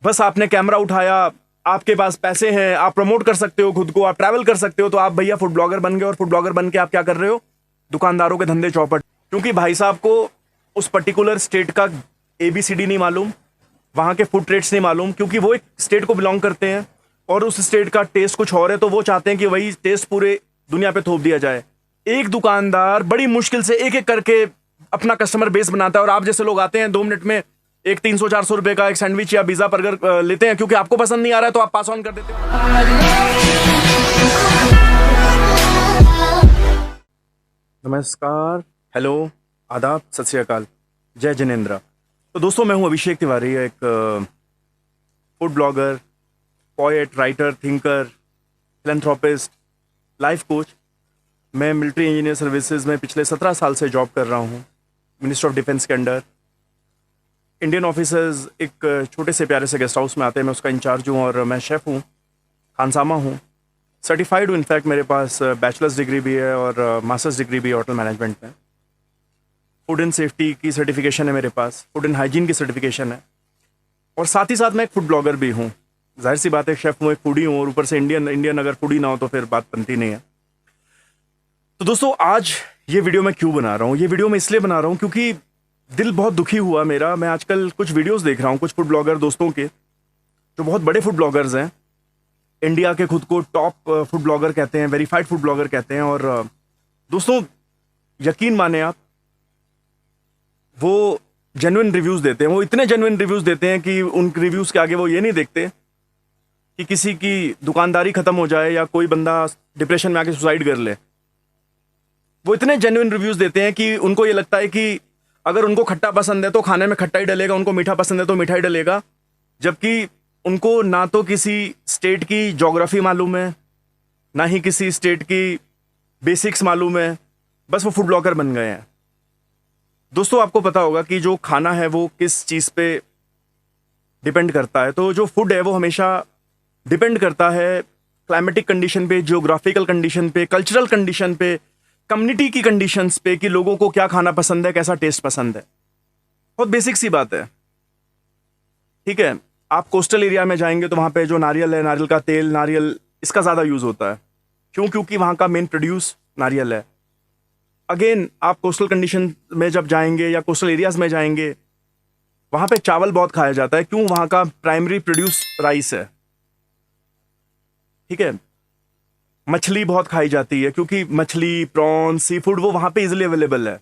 बस आपने कैमरा उठाया, आपके पास पैसे हैं, आप प्रमोट कर सकते हो खुद को, आप ट्रैवल कर सकते हो, तो आप भैया फूड ब्लॉगर बन गए। और फूड ब्लॉगर बन के आप क्या कर रहे हो? दुकानदारों के धंधे चौपट। क्योंकि भाई साहब को उस पर्टिकुलर स्टेट का ABCD नहीं मालूम, वहाँ के फूड ट्रेड्स नहीं मालूम, क्योंकि वो एक स्टेट को बिलोंग करते हैं और उस स्टेट का टेस्ट कुछ और है, तो वो चाहते हैं कि वही टेस्ट पूरे दुनिया पे थोप दिया जाए। एक दुकानदार बड़ी मुश्किल से एक एक करके अपना कस्टमर बेस बनाता है, और आप जैसे लोग आते हैं 2 मिनट में एक 300-400 रुपए का एक सैंडविच या पिज्जा बर्गर लेते हैं, क्योंकि आपको पसंद नहीं आ रहा है तो आप पास ऑन कर देते हो। नमस्कार, हेलो, आदाब, सत श्री अकाल, जय जिनेंद्र। तो दोस्तों, मैं हूं अभिषेक तिवारी, एक food blogger, poet, writer, thinker, philanthropist, life coach. मैं मिलिट्री इंजीनियर सर्विसेज में पिछले 17 साल से जॉब कर रहा हूं, मिनिस्ट्री ऑफ डिफेंस के अंडर। इंडियन ऑफिसर्स एक छोटे से प्यारे से गेस्ट हाउस में आते हैं, मैं उसका इंचार्ज हूँ और मैं शेफ़ हूँ, खानसामा हूँ, सर्टिफाइड हूँ। इनफैक्ट मेरे पास बैचलर्स डिग्री भी है और मास्टर्स डिग्री भी है होटल मैनेजमेंट में। फूड एंड सेफ्टी की सर्टिफिकेशन है मेरे पास, फूड एंड हाइजीन की सर्टिफिकेशन है, और साथ ही साथ मैं एक फूड ब्लॉगर भी हूँ। जाहिर सी बात है, शेफ़ हूँ, एक फूडी हूँ, और ऊपर से इंडियन अगर फूडी ना हो तो फिर बात बनती नहीं है। तो दोस्तों, आज ये वीडियो मैं क्यों बना रहा हूँ? ये वीडियो मैं इसलिए बना रहा हूँ क्योंकि दिल बहुत दुखी हुआ मेरा। मैं आजकल कुछ वीडियोस देख रहा हूँ कुछ फूड ब्लॉगर दोस्तों के, जो बहुत बड़े फूड ब्लॉगर्स हैं, इंडिया के खुद को टॉप फूड ब्लॉगर कहते हैं, वेरीफाइड फूड ब्लॉगर कहते हैं। और दोस्तों, यकीन माने आप, वो जेन्युइन रिव्यूज़ देते हैं। वो इतने जेन्युइन रिव्यूज़ देते हैं कि उन रिव्यूज़ के आगे वो ये नहीं देखते कि किसी की दुकानदारी ख़त्म हो जाए या कोई बंदा डिप्रेशन में आके सुसाइड कर ले। वो इतने जेन्युइन रिव्यूज़ देते हैं कि उनको ये लगता है कि अगर उनको खट्टा पसंद है तो खाने में खट्टा ही डलेगा, उनको मीठा पसंद है तो मीठा ही डलेगा। जबकि उनको ना तो किसी स्टेट की ज्योग्राफी मालूम है, ना ही किसी स्टेट की बेसिक्स मालूम है, बस वो फूड ब्लॉगर बन गए हैं। दोस्तों, आपको पता होगा कि जो खाना है वो किस चीज़ पे डिपेंड करता है। तो जो फूड है वो हमेशा डिपेंड करता है क्लाइमेटिक कंडीशन पे, जियोग्राफिकल कंडीशन पे, कल्चरल कंडीशन पे, कम्युनिटी की कंडीशंस पे, कि लोगों को क्या खाना पसंद है, कैसा टेस्ट पसंद है। बहुत बेसिक सी बात है, ठीक है। आप कोस्टल एरिया में जाएंगे तो वहाँ पे जो नारियल है, नारियल का तेल, नारियल, इसका ज़्यादा यूज़ होता है। क्यों? क्योंकि वहाँ का मेन प्रोड्यूस नारियल है। अगेन, आप कोस्टल कंडीशन में जब जाएंगे या कोस्टल एरियाज़ में जाएंगे, वहाँ पे चावल बहुत खाया जाता है। क्यों? वहाँ का प्राइमरी प्रोड्यूस राइस है, ठीक है। मछली बहुत खाई जाती है, क्योंकि मछली, प्रॉन्स, सी फूड वो वहाँ पे इजीली अवेलेबल है।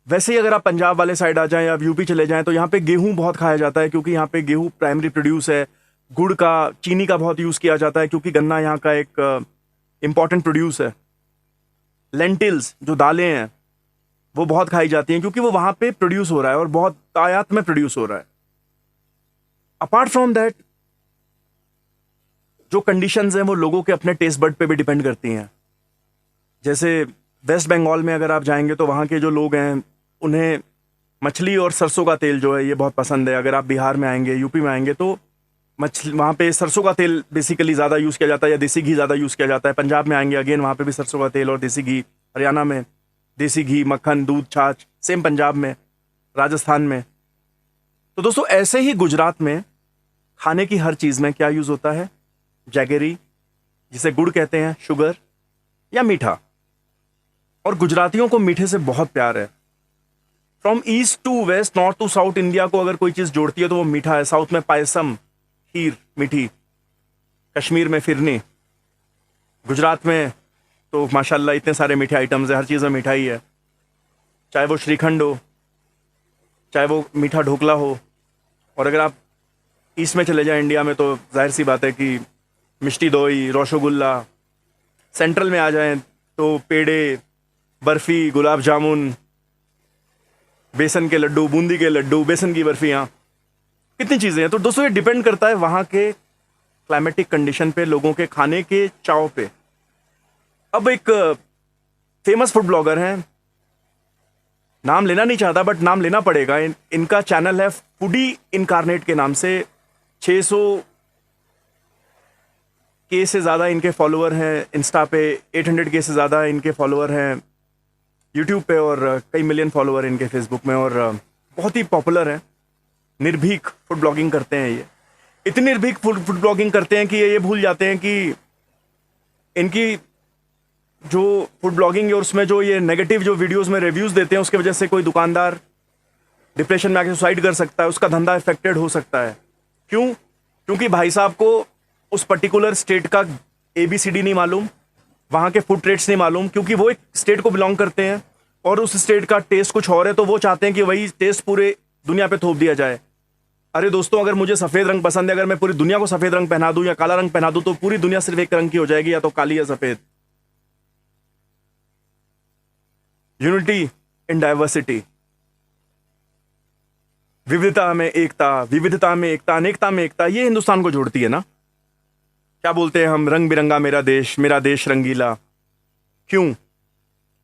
वैसे ही अगर आप पंजाब वाले साइड आ जाएं या यूपी चले जाएं तो यहाँ पे गेहूँ बहुत खाया जाता है, क्योंकि यहाँ पे गेहूँ प्राइमरी प्रोड्यूस है। गुड़ का, चीनी का बहुत यूज़ किया जाता है, क्योंकि गन्ना यहाँ का एक इम्पॉर्टेंट प्रोड्यूस है। लेंटिल्स, जो दालें हैं, वो बहुत खाई जाती हैं, क्योंकि वो वहाँ पे प्रोड्यूस हो रहा है और बहुत तादाद में प्रोड्यूस हो रहा है। अपार्ट फ्रॉम दैट, जो कंडीशंस हैं वो लोगों के अपने टेस्ट बड पे भी डिपेंड करती हैं। जैसे वेस्ट बंगाल में अगर आप जाएंगे तो वहाँ के जो लोग हैं उन्हें मछली और सरसों का तेल जो है ये बहुत पसंद है। अगर आप बिहार में आएंगे, यूपी में आएंगे, तो मछली, वहाँ पे सरसों का तेल बेसिकली ज़्यादा यूज़ किया जाता है, या देसी घी ज़्यादा यूज़ किया जाता है। पंजाब में आएंगे, अगेन वहाँ पे भी सरसों का तेल और देसी घी। हरियाणा में देसी घी, मक्खन, दूध, छाछ, सेम पंजाब में, राजस्थान में। तो दोस्तों, ऐसे ही गुजरात में खाने की हर चीज़ में क्या यूज़ होता है? जैगरी, जिसे गुड़ कहते हैं, शुगर या मीठा। और गुजरातियों को मीठे से बहुत प्यार है। From east to west, north to south, India को अगर कोई चीज़ जोड़ती है तो वो मीठा है। साउथ में पायसम, खीर मीठी, कश्मीर में फिरनी, गुजरात में तो माशाल्लाह इतने सारे मीठे आइटम्स हैं, हर चीज़ में मिठाई है। चाहे वो श्रीखंड हो, चाहे वो मीठा ढोकला हो। और अगर आप ईस्ट में चले जाएं इंडिया में, तो जाहिर सी बात है कि मिष्टी दोई, रसगुल्ला। सेंट्रल में आ जाएं तो पेड़े, बर्फ़ी, गुलाब जामुन, बेसन के लड्डू, बूंदी के लड्डू, बेसन की बर्फियाँ, कितनी चीज़ें हैं। तो दोस्तों, ये डिपेंड करता है वहाँ के क्लाइमेटिक कंडीशन पे, लोगों के खाने के चाव पे। अब एक फेमस फूड ब्लॉगर हैं, नाम लेना नहीं चाहता बट नाम लेना पड़ेगा। इनका चैनल है फूडी इनकारनेट के नाम से। 600 के से ज़्यादा इनके फॉलोअर हैं इंस्टा पे, 800 के से ज़्यादा इनके फॉलोअर हैं यूट्यूब पे, और कई मिलियन फॉलोअर इनके फेसबुक में, और बहुत ही पॉपुलर हैं। निर्भीक फूड ब्लॉगिंग करते हैं। ये इतनी निर्भीक फूड ब्लॉगिंग करते हैं कि ये भूल जाते हैं कि इनकी जो फूड ब्लॉगिंग है उसमें जो ये नेगेटिव जो वीडियोस में रिव्यूज देते हैं उसकी वजह से कोई दुकानदार डिप्रेशन में आके सुसाइड कर सकता है, उसका धंधा इफेक्टेड हो सकता है। क्यों? क्योंकि भाई साहब को उस पर्टिकुलर स्टेट का ABCD नहीं मालूम, वहाँ के फूड ट्रेड्स नहीं मालूम, क्योंकि वो एक स्टेट को बिलोंग करते हैं और उस स्टेट का टेस्ट कुछ और है, तो वो चाहते हैं कि वही टेस्ट पूरे दुनिया पे थोप दिया जाए। अरे दोस्तों, अगर मुझे सफ़ेद रंग पसंद है, अगर मैं पूरी दुनिया को सफ़ेद रंग पहना दूं या काला रंग पहना दूं, तो पूरी दुनिया सिर्फ एक रंग की हो जाएगी, या तो काली या सफ़ेद। यूनिटी इन डाइवर्सिटी, विविधता में एकता, विविधता में एकता, अनेकता में एकता, ये हिंदुस्तान को जोड़ती है ना। क्या बोलते हैं हम, रंग बिरंगा मेरा देश रंगीला। क्यों?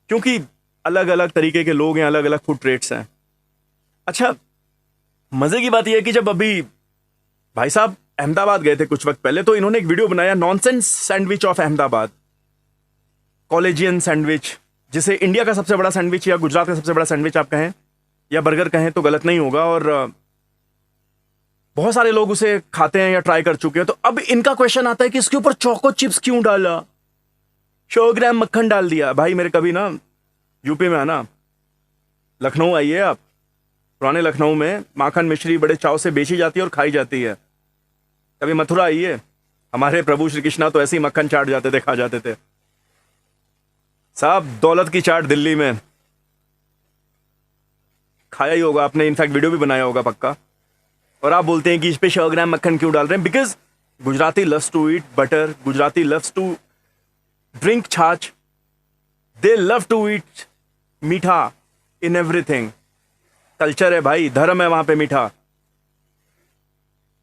क्योंकि अलग अलग तरीके के लोग हैं, अलग अलग फूड ट्रेड्स हैं। अच्छा, मजे की बात यह है कि जब अभी भाई साहब अहमदाबाद गए थे कुछ वक्त पहले, तो इन्होंने एक वीडियो बनाया, nonsense sandwich of Ahmedabad, collegian sandwich, जिसे इंडिया का सबसे बड़ा सैंडविच या गुजरात का सबसे बड़ा सैंडविच आप कहें या बर्गर कहें तो गलत नहीं होगा। और बहुत सारे लोग उसे खाते हैं या ट्राई कर चुके हैं। तो अब इनका क्वेश्चन आता है कि इसके ऊपर चोको चिप्स क्यों डाला, 100 ग्राम मक्खन डाल दिया। भाई मेरे कभी ना यूपी में आना, लखनऊ आइए आप, पुराने लखनऊ में माखन मिश्री बड़े चाव से बेची जाती है और खाई जाती है। कभी मथुरा आइए, हमारे प्रभु श्री कृष्णा तो ऐसे ही मक्खन चाट जाते थे, खा जाते थे साहब। दौलत की चाट दिल्ली में खाया ही होगा आपने, इनफैक्ट वीडियो भी बनाया होगा पक्का। और आप बोलते हैं कि इस पे 100 ग्राम मक्खन क्यों डाल रहे हैं? Because Gujarati loves to eat butter, Gujarati loves to drink chaas, they love to eat मीठा इन एवरीथिंग। कल्चर है भाई, धर्म है वहां पे मीठा।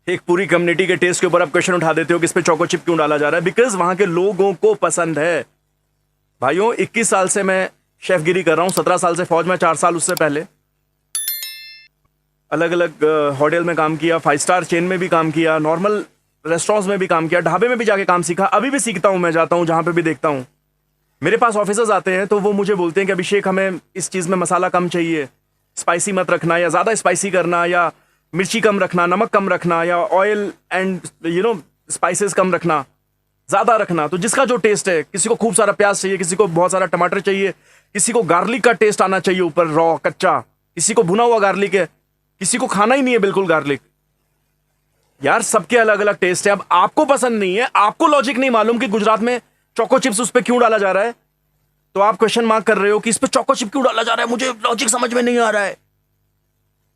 एक पूरी कम्युनिटी के टेस्ट के ऊपर आप क्वेश्चन उठा देते हो कि इस पे चोको चिप क्यों डाला जा रहा है? बिकॉज वहां के लोगों को पसंद है। भाइयों, 21 साल से मैं शेफगिरी कर रहा हूं, 17 साल से फौज में, 4 साल उससे पहले अलग अलग होटल में काम किया, 5 स्टार चेन में भी काम किया, नॉर्मल रेस्टोरेंट्स में भी काम किया, ढाबे में भी जाके काम सीखा, अभी भी सीखता हूं। मैं जाता हूं जहां पे भी देखता हूं, मेरे पास ऑफिसर्स आते हैं तो वो मुझे बोलते हैं कि अभिषेक हमें इस चीज में मसाला कम चाहिए, स्पाइसी मत रखना, या ज्यादा स्पाइसी करना, या मिर्ची कम रखना, नमक कम रखना, या ऑयल एंड स्पाइसेस कम रखना, ज्यादा रखना। तो जिसका जो टेस्ट है, किसी को खूब सारा प्याज चाहिए, किसी को बहुत सारा टमाटर चाहिए, किसी को गार्लिक का टेस्ट आना चाहिए ऊपर रॉ कच्चा, किसी को भुना हुआ गार्लिक है, किसी को खाना ही नहीं है बिल्कुल गार्लिक। यार सबके अलग अलग टेस्ट है। अब आपको पसंद नहीं है, आपको लॉजिक नहीं मालूम कि गुजरात में चोको चिप्स उस पर क्यों डाला जा रहा है, तो आप क्वेश्चन मार्क कर रहे हो कि इस पे चोको चिप क्यों डाला जा रहा है, मुझे लॉजिक समझ में नहीं आ रहा है।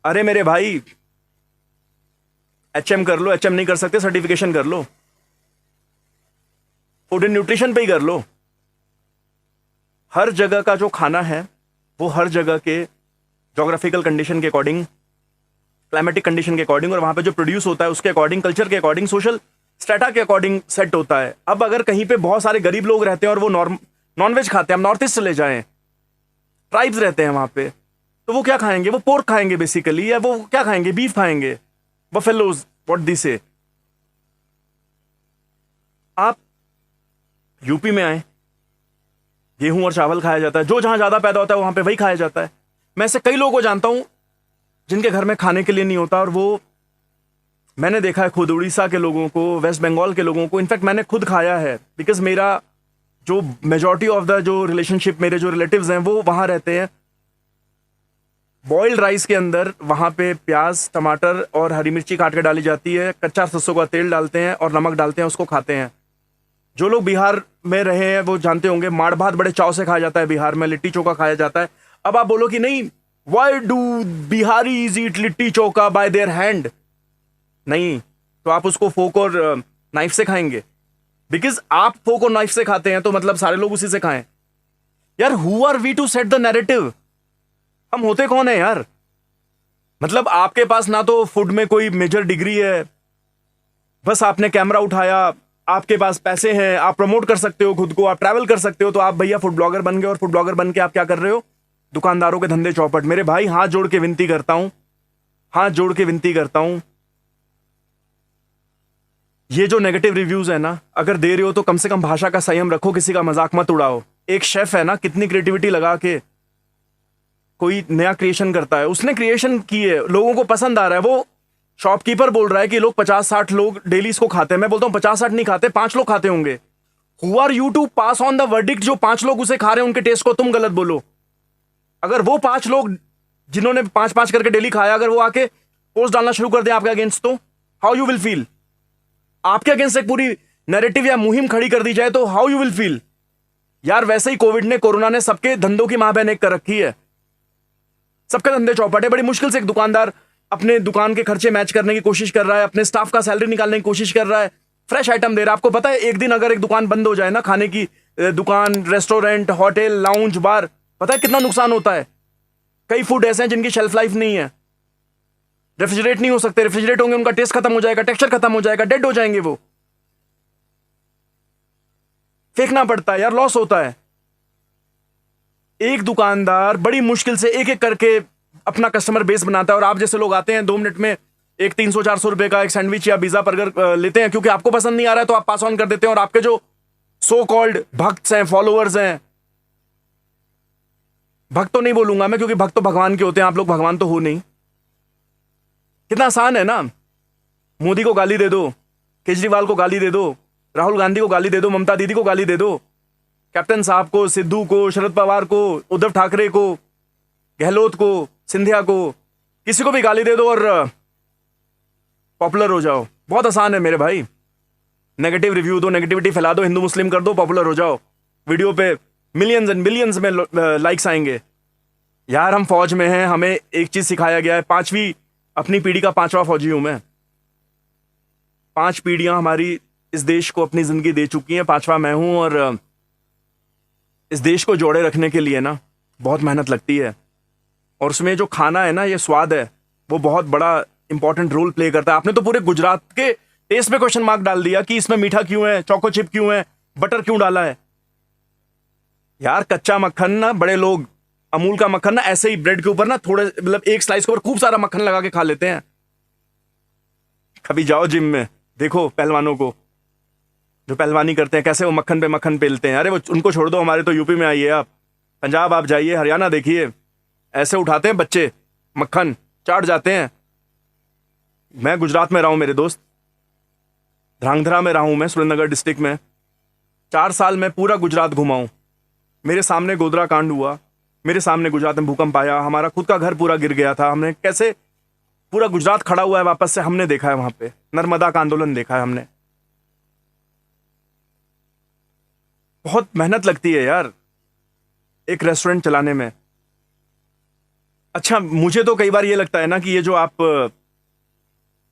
अरे मेरे भाई, HM कर लो, HM नहीं कर सकते सर्टिफिकेशन कर लो, फूड एंड न्यूट्रिशन पे ही कर लो। हर जगह का जो खाना है वो हर जगह के जोग्राफिकल कंडीशन के अकॉर्डिंग, क्लाइमेटिक कंडीशन के अकॉर्डिंग, और वहां पे जो प्रोड्यूस होता है उसके अकॉर्डिंग, कल्चर के अकॉर्डिंग, सोशल स्टेटा के अकॉर्डिंग सेट होता है। अब अगर कहीं पे बहुत सारे गरीब लोग रहते हैं और वो नॉनवेज खाते हैं, हम नॉर्थ ईस्ट चले जाएं, ट्राइब्स रहते हैं वहां पे, तो वो क्या खाएंगे? वो पोर्क खाएंगे बेसिकली, या वो क्या खाएंगे? बीफ खाएंगे, बफेलोज, व्हाट दी से। आप यूपी में आए, गेहूं और चावल खाया जाता है, जो जहां ज्यादा पैदा होता है वहां पे वही खाया जाता है। मैं ऐसे कई लोगों को जानता हूं जिनके घर में खाने के लिए नहीं होता, और वो मैंने देखा है खुद, उड़ीसा के लोगों को, वेस्ट बंगाल के लोगों को, इनफैक्ट मैंने खुद खाया है। बिकॉज मेरा जो मेजॉरिटी ऑफ द जो रिलेशनशिप, मेरे जो रिलेटिव्स हैं वो वहां रहते हैं। बॉइल्ड राइस के अंदर वहां पे प्याज, टमाटर और हरी मिर्ची काट के डाली जाती है, कच्चा सरसों का तेल डालते हैं और नमक डालते हैं, उसको खाते हैं। जो लोग बिहार में रहे हैं वो जानते होंगे, माड़ भात बड़े चाव से खाया जाता है बिहार में, लिट्टी चोखा खाया जाता है। अब आप बोलो कि नहीं, why do Bihari's eat litti chokha bye their hand? नहीं, तो आप उसको फोक और नाइफ से खाएंगे। बिकॉज आप फोक और नाइफ से खाते हैं तो मतलब सारे लोग उसी से खाएं। यार who are we to set the narrative? हम होते कौन है यार? मतलब आपके पास ना तो फूड में कोई मेजर डिग्री है, बस आपने कैमरा उठाया, आपके पास पैसे हैं, आप प्रमोट कर सकते हो खुद को, आप ट्रैवल कर सकते हो, तो आप भैया फूड ब्लॉगर बन गए। और फूड ब्लॉगर बन के आप क्या कर रहे हो? दुकानदारों के धंधे चौपट। मेरे भाई हाथ जोड़ के विनती करता हूं, हाथ जोड़ के विनती करता हूं, ये जो नेगेटिव रिव्यूज है ना, अगर दे रहे हो तो कम से कम भाषा का संयम रखो, किसी का मजाक मत उड़ाओ। एक शेफ है ना, कितनी क्रिएटिविटी लगा के कोई नया क्रिएशन करता है, उसने क्रिएशन की है, लोगों को पसंद आ रहा है, वो शॉपकीपर बोल रहा है कि लोग 50-60 लोग डेली इसको खाते हैं। मैं बोलता हूं 50-60 नहीं खाते, 5 लोग खाते होंगे। Who are you to pass on the verdict? जो 5 लोग उसे खा रहे हैं उनके टेस्ट को तुम गलत बोलो। अगर वो 5 लोग जिन्होंने 5-5 करके डेली खाया, अगर वो आके पोस्ट डालना शुरू कर दे आपके अगेंस्ट, तो हाउ यू विल फील? आपके अगेंस्ट एक पूरी नैरेटिव या मुहिम खड़ी कर दी जाए तो हाउ यू विल फील? यार वैसे ही कोरोना ने सबके धंधों की मां बहन एक कर रखी है। सबके धंधे चौपट है। बड़ी मुश्किल से एक दुकानदार अपने दुकान के खर्चे मैच करने की कोशिश कर रहा है, अपने स्टाफ का सैलरी निकालने की कोशिश कर रहा है, फ्रेश आइटम दे रहा है। आपको पता है एक दिन अगर एक दुकान बंद हो जाए ना, खाने की दुकान, रेस्टोरेंट, होटल, लाउंज, बार, पता है कितना नुकसान होता है? कई फूड ऐसे हैं जिनकी शेल्फ लाइफ नहीं है, रेफ्रिजरेट नहीं हो सकते। रेफ्रिजरेट होंगे उनका टेस्ट खत्म हो जाएगा, टेक्सचर खत्म हो जाएगा, डेड हो जाएंगे, वो फेंकना पड़ता है यार, लॉस होता है। एक दुकानदार बड़ी मुश्किल से एक एक करके अपना कस्टमर बेस बनाता है, और आप जैसे लोग आते हैं 2 मिनट में एक 300-400 रुपए का एक सैंडविच या पिज्जा बर्गर लेते हैं, क्योंकि आपको पसंद नहीं आ रहा है तो आप पास ऑन कर देते हैं। और आपके जो सो कॉल्ड भक्त हैं, फॉलोअर्स हैं, भक्त तो नहीं बोलूंगा मैं क्योंकि भक्त तो भगवान के होते हैं, आप लोग भगवान तो हो नहीं। कितना आसान है ना, मोदी को गाली दे दो, केजरीवाल को गाली दे दो, राहुल गांधी को गाली दे दो, ममता दीदी को गाली दे दो, कैप्टन साहब को, सिद्धू को, शरद पवार को, उद्धव ठाकरे को, गहलोत को, सिंधिया को, किसी को भी गाली दे दो और पॉपुलर हो जाओ। बहुत आसान है मेरे भाई। नेगेटिव रिव्यू दो, नेगेटिविटी फैला दो, हिंदू मुस्लिम कर दो, पॉपुलर हो जाओ। वीडियो पे मिलियंस एंड बिलियंस में लाइक्स आएंगे। यार हम फौज में हैं, हमें एक चीज सिखाया गया है, 5वीं अपनी पीढ़ी का 5वां फौजी हूं मैं। 5 पीढ़ियां हमारी इस देश को अपनी जिंदगी दे चुकी हैं, 5वां मैं हूं। और इस देश को जोड़े रखने के लिए ना बहुत मेहनत लगती है, और उसमें जो खाना है ना, ये स्वाद है, वो बहुत बड़ा इंपॉर्टेंट रोल प्ले करता है। आपने तो पूरे गुजरात के टेस्ट पे क्वेश्चन मार्क डाल दिया कि इसमें मीठा क्यों है, चोको चिप क्यों है, बटर क्यों डाला है। यार कच्चा मक्खन ना, बड़े लोग अमूल का मक्खन ना ऐसे ही ब्रेड के ऊपर ना थोड़े, मतलब एक स्लाइस के ऊपर खूब सारा मक्खन लगा के खा लेते हैं। कभी जाओ जिम में, देखो पहलवानों को जो पहलवानी करते हैं, कैसे वो मक्खन पे मक्खन पेलते हैं। अरे वो उनको छोड़ दो, हमारे तो यूपी में आइए आप, पंजाब आप जाइए, हरियाणा देखिए, ऐसे उठाते हैं बच्चे मक्खन, चाट जाते हैं। मैं गुजरात में रहा हूं मेरे दोस्त, ध्रांगध्रा में रहा हूं मैं, सुरेंद्रनगर डिस्ट्रिक्ट में। 4 साल में पूरा गुजरात घुमा हूं। मेरे सामने गोधरा कांड हुआ, मेरे सामने गुजरात में भूकंप आया, हमारा खुद का घर पूरा गिर गया था। हमने कैसे पूरा गुजरात खड़ा हुआ है वापस से, हमने देखा है वहां पे। नर्मदा का आंदोलन देखा है हमने। बहुत मेहनत लगती है यार एक रेस्टोरेंट चलाने में। अच्छा, मुझे तो कई बार ये लगता है ना कि ये जो आप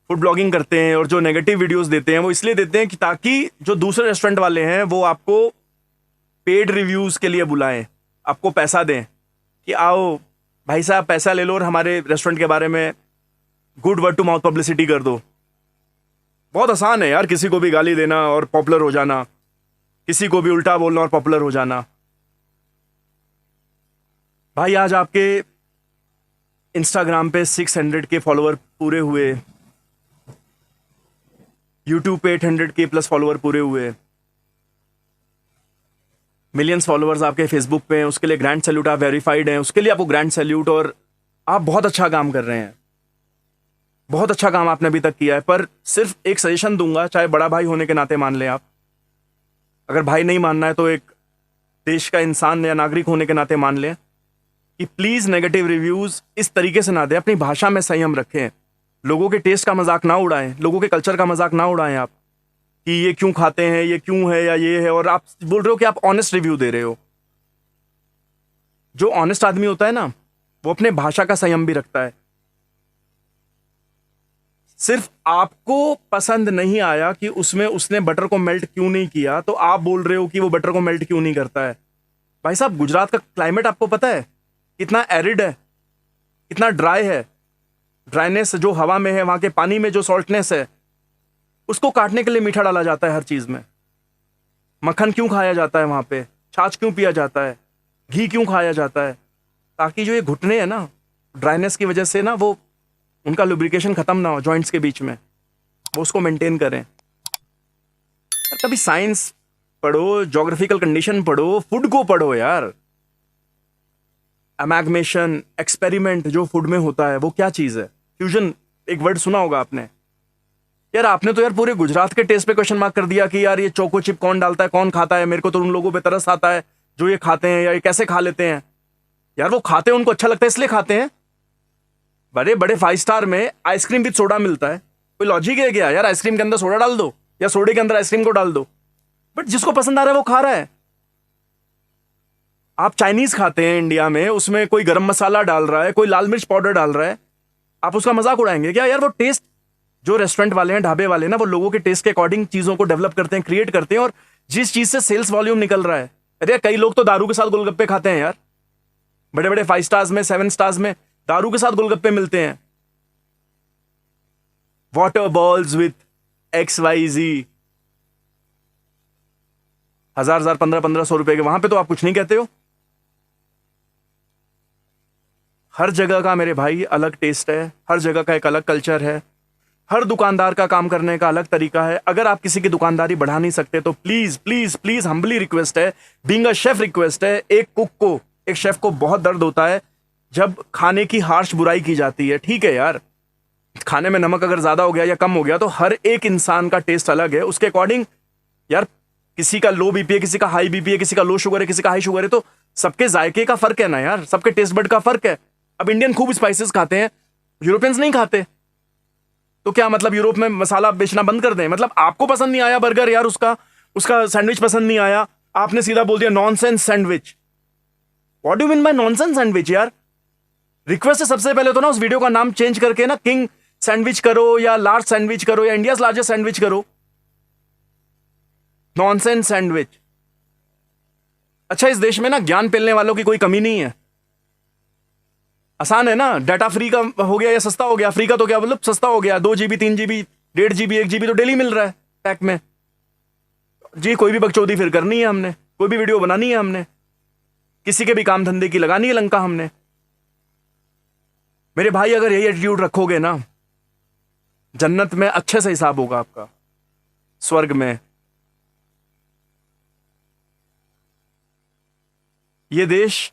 फूड ब्लॉगिंग करते हैं और जो नेगेटिव वीडियोस देते हैं, वो इसलिए देते हैं कि ताकि जो दूसरे रेस्टोरेंट वाले हैं वो आपको पेड रिव्यूज के लिए बुलाएं, आपको पैसा दें कि आओ भाई साहब पैसा ले लो और हमारे रेस्टोरेंट के बारे में good word to mouth publicity कर दो। बहुत आसान है यार किसी को भी गाली देना और पॉपुलर हो जाना, किसी को भी उल्टा बोलना और पॉपुलर हो जाना। भाई आज आपके इंस्टाग्राम पे 600 के फॉलोअर पूरे हुए, यूट्यूब पे 800 के प्लस फॉलोअर पूरे हुए, मिलियंस फॉलोअर्स आपके फेसबुक पे हैं, उसके लिए ग्रैंड सैल्यूट। आप वेरीफाइड हैं, उसके लिए आपको ग्रैंड सैल्यूट। और आप बहुत अच्छा काम कर रहे हैं, बहुत अच्छा काम आपने अभी तक किया है। पर सिर्फ एक सजेशन दूंगा, चाहे बड़ा भाई होने के नाते मान लें आप, अगर भाई नहीं मानना है तो एक देश का इंसान या नागरिक होने के नाते मान लें कि प्लीज नेगेटिव रिव्यूज इस तरीके से ना दें, अपनी भाषा में संयम रखें, लोगों के टेस्ट का मजाक ना उड़ाएं, लोगों के कल्चर का मजाक ना उड़ाएं आप कि ये क्यों खाते हैं, ये क्यों है या ये है। और आप बोल रहे हो कि आप ऑनेस्ट रिव्यू दे रहे हो। जो ऑनेस्ट आदमी होता है ना, वो अपने भाषा का संयम भी रखता है। सिर्फ आपको पसंद नहीं आया कि उसमें उसने बटर को मेल्ट क्यों नहीं किया, तो आप बोल रहे हो कि वो बटर को मेल्ट क्यों नहीं करता है। भाई साहब, गुजरात का क्लाइमेट आपको पता है कितना एरिड है, कितना ड्राई है। ड्राइनेस जो हवा में है, वहां के पानी में जो सॉल्टनेस है, उसको काटने के लिए मीठा डाला जाता है हर चीज में। मक्खन क्यों खाया जाता है वहां पे, छाछ क्यों पिया जाता है, घी क्यों खाया जाता है, ताकि जो ये घुटने हैं ना, ड्राइनेस की वजह से ना, वो उनका लुब्रिकेशन खत्म ना हो जॉइंट्स के बीच में, वो उसको मेंटेन करें। कभी साइंस पढ़ो, ज्योग्राफिकल कंडीशन पढ़ो, फूड को पढ़ो यार। अमैगमेशन, एक्सपेरिमेंट जो फूड में होता है वो क्या चीज है, फ्यूजन एक वर्ड सुना होगा आपने। यार आपने तो यार पूरे गुजरात के टेस्ट पे क्वेश्चन मार्क कर दिया कि यार ये चोको चिप कौन डालता है, कौन खाता है। मेरे को तो उन लोगों पे तरस आता है जो ये खाते हैं, या ये कैसे खा लेते हैं। यार वो खाते हैं, उनको अच्छा लगता है इसलिए खाते हैं। बड़े बड़े 5 स्टार में आइसक्रीम विद सोडा मिलता है, कोई लॉजिक है क्या यार? आइसक्रीम के अंदर सोडा डाल दो या सोडे के अंदर आइसक्रीम को डाल दो, बट जिसको पसंद आ रहा है वो खा रहा है। आप चाइनीज खाते हैं इंडिया में, उसमें कोई गरम मसाला डाल रहा है, कोई लाल मिर्च पाउडर डाल रहा है, आप उसका मजाक उड़ाएंगे क्या? यार वो टेस्ट, जो रेस्टोरेंट वाले हैं, ढाबे वाले ना, वो लोगों के टेस्ट के अकॉर्डिंग चीजों को डेवलप करते हैं, क्रिएट करते हैं, और जिस चीज से सेल्स वॉल्यूम निकल रहा है। अरे कई लोग तो दारू के साथ गोलगप्पे खाते हैं यार, बड़े बड़े 5 स्टार्स में, 7 स्टार्स में दारू के साथ गोलगप्पे मिलते हैं। वाटर बॉल्स विथ XYZ, 1000 1500 रुपए के, वहां पे तो आप कुछ नहीं कहते हो। हर जगह का मेरे भाई अलग टेस्ट है, हर जगह का एक अलग कल्चर है, हर दुकानदार का काम करने का अलग तरीका है। अगर आप किसी की दुकानदारी बढ़ा नहीं सकते तो please please please humbly request है, बीइंग अ शेफ रिक्वेस्ट है, एक कुक को, एक शेफ को बहुत दर्द होता है जब खाने की हार्श बुराई की जाती है। ठीक है यार, खाने में नमक अगर ज्यादा हो गया या कम हो गया तो हर एक इंसान का टेस्ट अलग है, उसके अकॉर्डिंग यार, किसी का लो बीपी है, किसी का हाई बीपी है, किसी का लो शुगर है, किसी का हाई शुगर है, तो सबके जायके का फर्क है ना यार, सबके टेस्ट बड का फर्क है। अब इंडियन खूब स्पाइसेस खाते हैं, यूरोपियंस नहीं खाते, तो क्या मतलब यूरोप में मसाला बेचना बंद कर दें? मतलब आपको पसंद नहीं आया बर्गर यार, उसका उसका सैंडविच पसंद नहीं आया, आपने सीधा बोल दिया nonsense sandwich. What do mean by nonsense sandwich यार? रिक्वेस्ट है सबसे पहले तो ना उस वीडियो का नाम चेंज करके ना किंग सैंडविच करो, या लार्ज सैंडविच करो, या इंडिया लार्जेस्ट सैंडविच करो। Nonsense sandwich. अच्छा, इस देश में ना ज्ञान पेलने वालों की कोई कमी नहीं है। आसान है ना, डाटा फ्री का हो गया या सस्ता हो गया। फ्री का तो क्या मतलब सस्ता हो गया, 2 GB 3 GB 1.5 GB 1 GB तो डेली मिल रहा है पैक में जी। कोई भी बकचोदी फिर करनी है हमने, कोई भी वीडियो बनानी है हमने, किसी के भी काम धंधे की लगानी है लंका हमने। मेरे भाई अगर यही एटीट्यूड रखोगे ना, जन्नत में अच्छे से हिसाब होगा आपका, स्वर्ग में। ये देश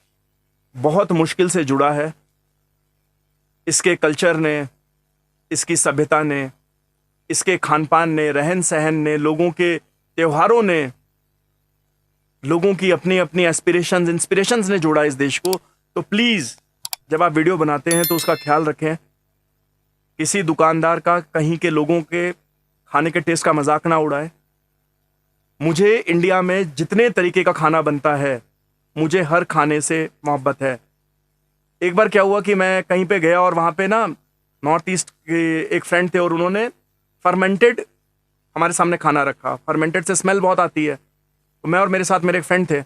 बहुत मुश्किल से जुड़ा है, इसके कल्चर ने, इसकी सभ्यता ने, इसके खान पान ने, रहन सहन ने, लोगों के त्योहारों ने, लोगों की अपनी अपनी एस्पिरेशंस, इंस्पिरेशंस ने जोड़ा इस देश को। तो प्लीज जब आप वीडियो बनाते हैं तो उसका ख्याल रखें, किसी दुकानदार का, कहीं के लोगों के खाने के टेस्ट का मजाक ना उड़ाए। मुझे इंडिया में जितने तरीके का खाना बनता है, मुझे हर खाने से मोहब्बत है। एक बार क्या हुआ कि मैं कहीं पे गया और वहाँ पे ना नॉर्थ ईस्ट के एक फ्रेंड थे और उन्होंने फर्मेंटेड हमारे सामने खाना रखा। फर्मेंटेड से स्मेल बहुत आती है, तो मैं और मेरे साथ मेरे एक फ्रेंड थे,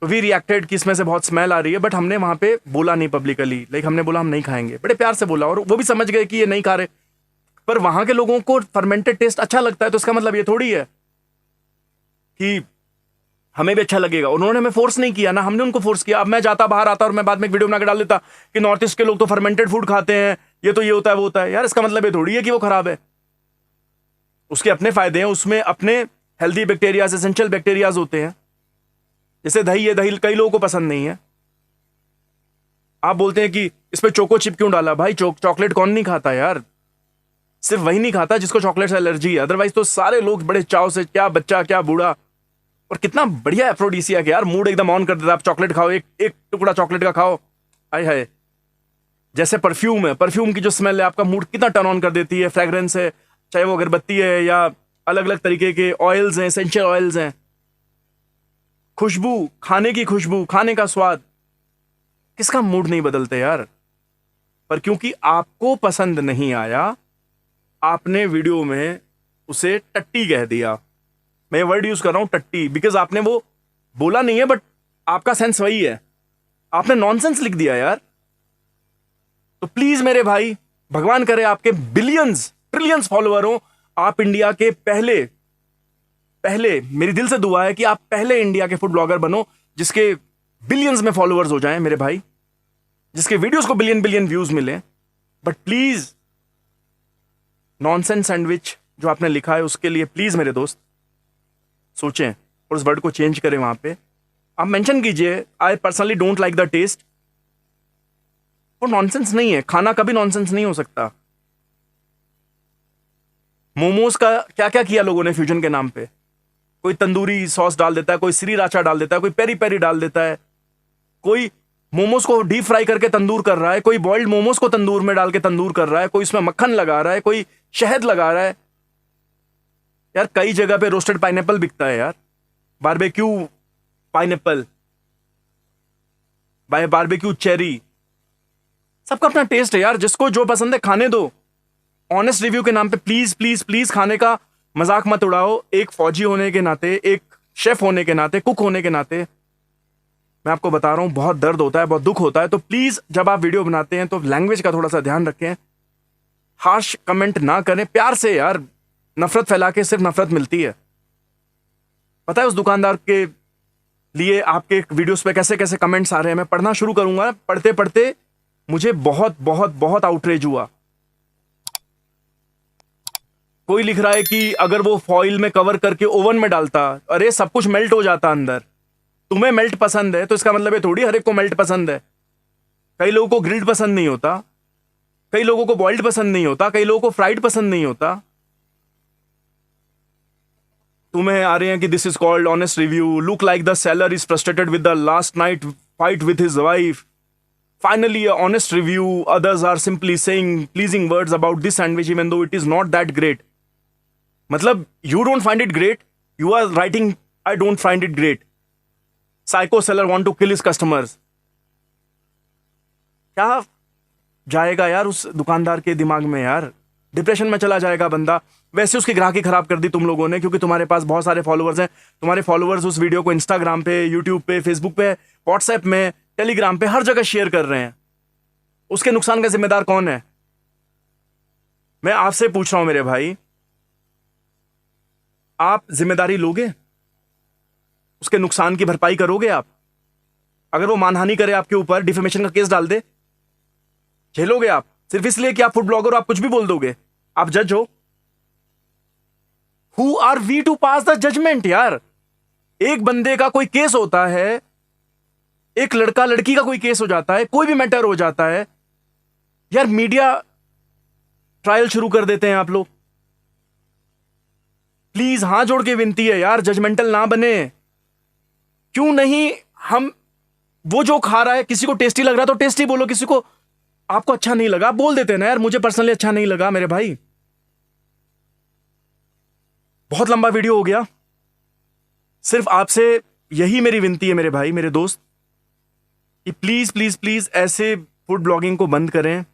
तो वी रिएक्टेड कि इसमें से बहुत स्मेल आ रही है, बट हमने वहाँ पे बोला नहीं पब्लिकली, लाइक हमने बोला हम नहीं खाएंगे, बड़े प्यार से बोला, और वो भी समझ गए कि ये नहीं खा रहे। पर वहाँ के लोगों को फर्मेंटेड टेस्ट अच्छा लगता है, तो इसका मतलब ये थोड़ी है कि हमें भी अच्छा लगेगा। उन्होंने हमें फोर्स नहीं किया ना, हमने उनको फोर्स किया। अब मैं जाता, बाहर आता और मैं बाद में एक वीडियो बना के डाल देता कि नॉर्थ ईस्ट के लोग तो फर्मेंटेड फूड खाते हैं, ये तो ये होता है वो होता है। यार इसका मतलब ये थोड़ी है कि वो खराब है, उसके अपने फायदे हैं, उसमें अपने हेल्दी बैक्टीरियाज, एसेंशियल बैक्टीरियाज होते हैं। जैसे दही है, दही कई लोगों को पसंद नहीं है। आप बोलते हैं कि इस पे चोको चिप क्यों डाला? भाई चॉकलेट कौन नहीं खाता यार? सिर्फ वही नहीं खाता जिसको चॉकलेट से एलर्जी है, अदरवाइज तो सारे लोग बड़े चाव से, क्या बच्चा क्या बूढ़ा। और कितना बढ़िया एफ्रोडीसिया है यार, मूड एकदम ऑन कर देता है। आप चॉकलेट खाओ, एक टुकड़ा चॉकलेट का खाओ, आय हाय। जैसे परफ्यूम है, परफ्यूम की जो स्मेल है आपका मूड कितना टर्न ऑन कर देती है। फ्रेग्रेंस है, चाहे वो अगरबत्ती है या अलग अलग तरीके के ऑयल्स हैं, एसेंशियल ऑयल्स हैं, खुशबू, खाने की खुशबू, खाने का स्वाद, किसका मूड नहीं बदलते यार। पर क्योंकि आपको पसंद नहीं आया, आपने वीडियो में उसे टट्टी कह दिया। मैं वर्ड यूज कर रहा हूं टट्टी, बिकॉज आपने वो बोला नहीं है, बट आपका सेंस वही है, आपने नॉनसेंस लिख दिया यार। तो प्लीज मेरे भाई, भगवान करे आपके बिलियंस ट्रिलियंस फॉलोअर हो, आप इंडिया के पहले पहले, मेरी दिल से दुआ है कि आप पहले इंडिया के फूड ब्लॉगर बनो जिसके बिलियंस में फॉलोअर्स हो जाएं मेरे भाई, जिसके वीडियोस को बिलियन बिलियन व्यूज मिले। बट प्लीज नॉनसेंस सैंडविच जो आपने लिखा है उसके लिए प्लीज मेरे दोस्त सोचें और उस वर्ड को चेंज करें। वहां पे आप मेंशन कीजिए, I personally don't like the taste. वो नॉनसेंस नहीं है, खाना कभी नॉनसेंस नहीं हो सकता। मोमोज का क्या क्या किया लोगों ने फ्यूजन के नाम पे। कोई तंदूरी सॉस डाल देता है, कोई श्रीराचा डाल देता है, कोई पेरी पेरी डाल देता है, कोई मोमोज को डीप फ्राई करके तंदूर कर रहा है, कोई बॉइल्ड मोमोज को तंदूर में डाल के तंदूर कर रहा है, कोई इसमें मक्खन लगा रहा है, कोई शहद लगा रहा है। यार कई जगह पे रोस्टेड पाइनएप्पल बिकता है यार, बारबेक्यू पाइनएप्पल, बारबेक्यू चेरी, सबका अपना टेस्ट है यार, जिसको जो पसंद है खाने दो। ऑनेस्ट रिव्यू के नाम पे प्लीज प्लीज प्लीज खाने का मजाक मत उड़ाओ। एक फौजी होने के नाते, एक शेफ होने के नाते, कुक होने के नाते मैं आपको बता रहा हूं बहुत दर्द होता है, बहुत दुख होता है। तो प्लीज जब आप वीडियो बनाते हैं तो लैंग्वेज का थोड़ा सा ध्यान रखें, हार्श कमेंट ना करें, प्यार से यार। नफरत फैला के सिर्फ नफरत मिलती है। पता है उस दुकानदार के लिए आपके वीडियोस पे कैसे कैसे कमेंट्स आ रहे हैं, मैं पढ़ना शुरू करूंगा। पढ़ते पढ़ते मुझे बहुत बहुत बहुत आउटरेज हुआ। कोई लिख रहा है कि अगर वो फॉइल में कवर करके ओवन में डालता, अरे सब कुछ मेल्ट हो जाता अंदर। तुम्हें मेल्ट पसंद है तो इसका मतलब है थोड़ी हर एक को मेल्ट पसंद है। कई लोगों को ग्रिल्ड पसंद नहीं होता, कई लोगों को बॉइल्ड पसंद नहीं होता, कई लोगों को फ्राइड पसंद नहीं होता। तुम्हें आ रहे हैं कि this is called honest review, look like the seller is frustrated with the last night fight with his wife, finally a honest review, others are simply saying pleasing words about this sandwich even though it is not that great. मतलब you don't find it great, you are writing I don't find it great. Psycho seller want to kill his customers. क्या जाएगा यार उस दुकानदार के दिमाग में यार, डिप्रेशन में चला जाएगा बंदा। वैसे उसकी ग्राहकी खराब कर दी तुम लोगों ने, क्योंकि तुम्हारे पास बहुत सारे फॉलोअर्स हैं। तुम्हारे फॉलोअर्स उस वीडियो को इंस्टाग्राम पे, यूट्यूब पे, फेसबुक पे, व्हाट्सएप में, टेलीग्राम पे, हर जगह शेयर कर रहे हैं। उसके नुकसान का जिम्मेदार कौन है? मैं आपसे पूछ रहा हूं मेरे भाई, आप जिम्मेदारी लोगे? उसके नुकसान की भरपाई करोगे आप? अगर वो मानहानि करे आपके ऊपर, डिफेमेशन का केस डाल दे, झेलोगे आप? सिर्फ इसलिए कि आप फूड ब्लॉगर हो, आप कुछ भी बोल दोगे? आप जज हो? Who are we to pass the judgement यार? एक बंदे का कोई केस होता है, एक लड़का लड़की का कोई केस हो जाता है, कोई भी मैटर हो जाता है यार, मीडिया ट्रायल शुरू कर देते हैं आप लोग। प्लीज हाथ जोड़ के विनती है यार, जजमेंटल ना बने। क्यों नहीं हम, वो जो खा रहा है, किसी को टेस्टी लग रहा है तो टेस्टी बोलो, किसी को आपको अच्छा नहीं लगा बोल देते ना यार, मुझे पर्सनली अच्छा नहीं लगा मेरे भाई। बहुत लंबा वीडियो हो गया, सिर्फ आपसे यही मेरी विनती है मेरे भाई, मेरे दोस्त, कि प्लीज प्लीज प्लीज ऐसे फूड ब्लॉगिंग को बंद करें।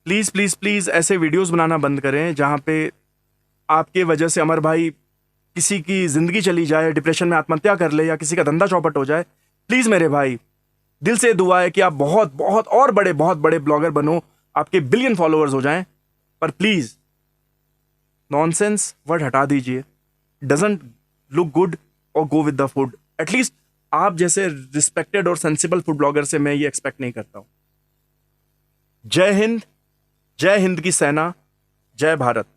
प्लीज प्लीज प्लीज ऐसे वीडियोस बनाना बंद करें जहां पे आपके वजह से अमर भाई किसी की जिंदगी चली जाए, डिप्रेशन में आत्महत्या कर ले, या किसी का धंधा चौपट हो जाए। प्लीज मेरे भाई, दिल से दुआ है कि आप बहुत बहुत और बड़े, बहुत बड़े ब्लॉगर बनो, आपके बिलियन फॉलोअर्स हो जाएं। पर प्लीज नॉनसेंस वर्ड हटा दीजिए। डजंट लुक गुड और go with the food. At least आप जैसे रिस्पेक्टेड और सेंसिबल फूड ब्लॉगर से मैं ये एक्सपेक्ट नहीं करता हूं। जय हिंद, जय हिंद की सेना, जय भारत।